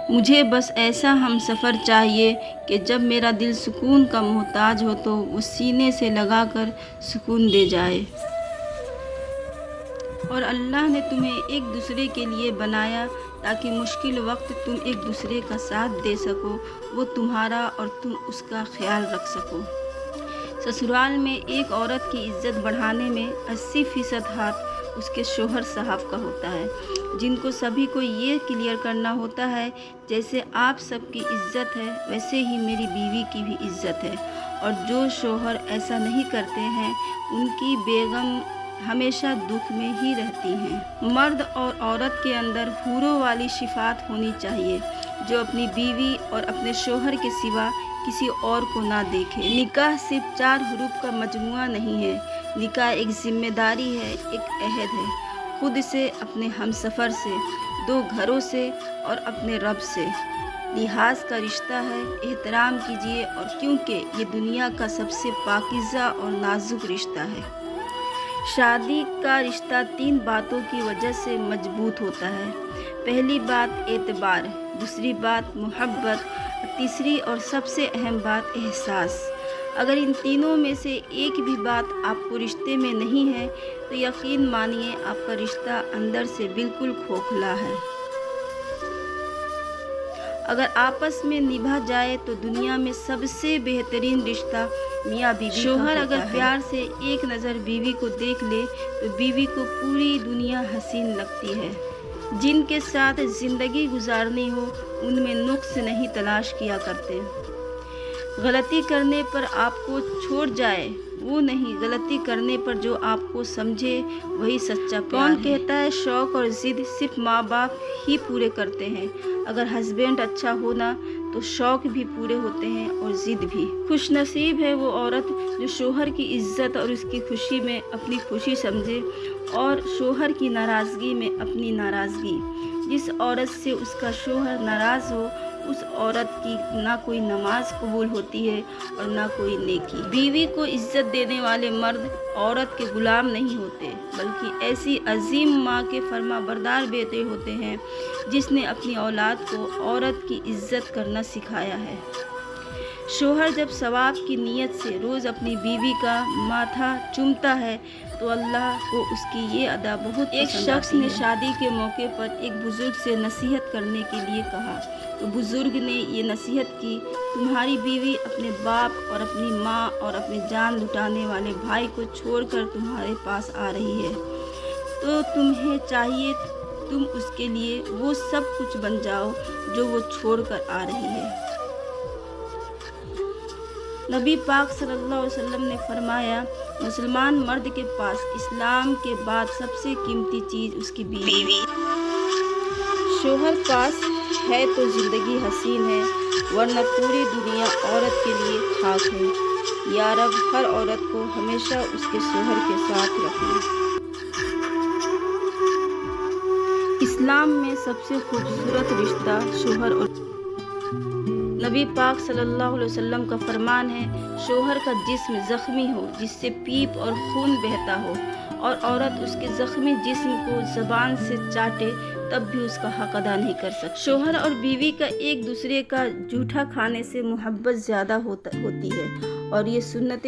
مجھے بس ایسا ہم سفر چاہیے کہ جب میرا دل سکون کا محتاج ہو تو وہ سینے سے لگا کر سکون دے جائے۔ اور اللہ نے تمہیں ایک دوسرے کے لیے بنایا تاکہ مشکل وقت تم ایک دوسرے کا ساتھ دے سکو، وہ تمہارا اور تم اس کا خیال رکھ سکو۔ سسرال میں ایک عورت کی عزت بڑھانے میں 80% ہاتھ اس کے شوہر صاحب کا ہوتا ہے، جن کو سبھی کو یہ کلیئر کرنا ہوتا ہے جیسے آپ سب کی عزت ہے ویسے ہی میری بیوی کی بھی عزت ہے، اور جو شوہر ایسا نہیں کرتے ہیں ان کی بیگم ہمیشہ دکھ میں ہی رہتی ہیں۔ مرد اور عورت کے اندر حوروں والی صفات ہونی چاہیے جو اپنی بیوی اور اپنے شوہر کے سوا کسی اور کو نہ دیکھے۔ نکاح صرف 4 حروف کا مجموعہ نہیں ہے، نکاح ایک ذمہ داری ہے، ایک عہد ہے، خود سے، اپنے ہمسفر سے، 2 گھروں سے اور اپنے رب سے۔ لحاظ کا رشتہ ہے، احترام کیجیے، اور کیونکہ یہ دنیا کا سب سے پاکیزہ اور نازک رشتہ ہے۔ شادی کا رشتہ 3 باتوں کی وجہ سے مضبوط ہوتا ہے۔ پہلی بات اعتبار، دوسری بات محبت، اور تیسری اور سب سے اہم بات احساس۔ اگر ان تینوں میں سے ایک بھی بات آپ کو رشتے میں نہیں ہے تو یقین مانیے آپ کا رشتہ اندر سے بالکل کھوکھلا ہے۔ اگر آپس میں نبھا جائے تو دنیا میں سب سے بہترین رشتہ میاں بیوی کا شوہر ہوتا اگر ہے۔ پیار سے ایک نظر بیوی کو دیکھ لے تو بیوی کو پوری دنیا حسین لگتی ہے۔ جن کے ساتھ زندگی گزارنی ہو ان میں نقص نہیں تلاش کیا کرتے۔ غلطی کرنے پر آپ کو چھوڑ جائے وہ نہیں، غلطی کرنے پر جو آپ کو سمجھے وہی سچا پیار ہے۔ کون کہتا ہے شوق اور ضد صرف ماں باپ ہی پورے کرتے ہیں؟ اگر ہسبینڈ اچھا ہونا تو شوق بھی پورے ہوتے ہیں اور ضد بھی۔ خوش نصیب ہے وہ عورت جو شوہر کی عزت اور اس کی خوشی میں اپنی خوشی سمجھے اور شوہر کی ناراضگی میں اپنی ناراضگی۔ جس عورت سے اس کا شوہر ناراض ہو اس عورت کی نہ کوئی نماز قبول ہوتی ہے اور نہ کوئی نیکی۔ بیوی کو عزت دینے والے مرد عورت کے غلام نہیں ہوتے بلکہ ایسی عظیم ماں کے فرما بردار بیٹے ہوتے ہیں جس نے اپنی اولاد کو عورت کی عزت کرنا سکھایا ہے۔ شوہر جب ثواب کی نیت سے روز اپنی بیوی کا ماتھا چومتا ہے تو اللہ کو اس کی یہ ادا بہت پسند آتی ہے۔ ایک شخص نے شادی کے موقع پر ایک بزرگ سے نصیحت کرنے کے لیے کہا تو بزرگ نے یہ نصیحت کی، تمہاری بیوی اپنے باپ اور اپنی ماں اور اپنے جان لٹانے والے بھائی کو چھوڑ کر تمہارے پاس آ رہی ہے تو تمہیں چاہیے تم اس کے لیے وہ سب کچھ بن جاؤ جو وہ چھوڑ کر آ رہی ہے۔ نبی پاک صلی اللہ علیہ وسلم نے فرمایا، مسلمان مرد کے پاس اسلام کے بعد سب سے قیمتی چیز اس کی بیوی۔ شوہر پاس ہے تو زندگی حسین ہے ورنہ پوری دنیا عورت کے لیے خاک ہے۔ یا رب ہر عورت کو ہمیشہ اس کے شوہر کے ساتھ رکھنا۔ اسلام میں سب سے خوبصورت رشتہ شوہر اور نبی پاک صلی اللہ علیہ وسلم کا فرمان ہے، شوہر کا جسم زخمی ہو جس سے پیپ اور خون بہتا ہو اور عورت اس کے زخمی جسم کو زبان سے چاٹے تب بھی اس کا حق ادا نہیں کر سکتی۔ شوہر اور بیوی کا ایک دوسرے کا جھوٹا کھانے سے محبت زیادہ ہوتی ہے اور یہ سنت